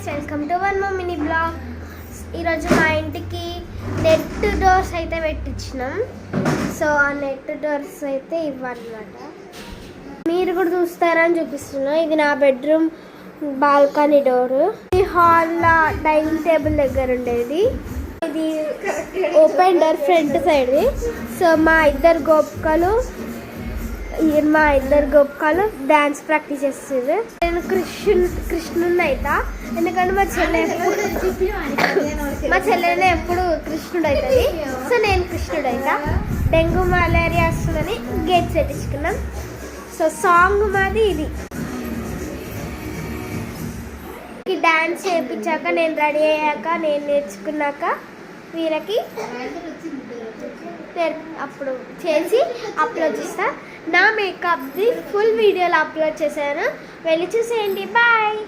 Guys, welcome to one more mini blog. ఈరోజు మా ఇంటికి నెట్ డోర్స్ అయితే పెట్టించినాం. సో ఆ నెట్ డోర్స్ అయితే ఇవ్వన్నమాట. మీరు కూడా చూస్తారని చూపిస్తున్నాం. ఇది నా బెడ్రూమ్ బాల్కనీ డోరు. ఈ హాల్లో డైనింగ్ టేబుల్ దగ్గర ఉండేది. ఇది open door front side. So మా ఇద్దరు గోపికలు డాన్స్ ప్రాక్టీస్ చేస్తుంది. నేను కృష్ణుని అవుతా, ఎందుకంటే మా చెల్లెనే ఎప్పుడు కృష్ణుడు అవుతుంది. సో నేను కృష్ణుడు అవుతా. డెంగ్యూ మలేరియా వస్తుందని గేట్స్ పెట్టించుకున్నాం. సో సాంగ్ మాది ఇది. డాన్స్ చేయించాక, నేను రెడీ అయ్యాక, నేను నేర్చుకున్నాక వీళ్ళకి అప్పుడు చేసి అప్లోడ్ చేస్తా. నా మేకప్ది ఫుల్ వీడియోలు అప్లోడ్ చేశాను, వెళ్ళి చూసేయండి. బాయ్.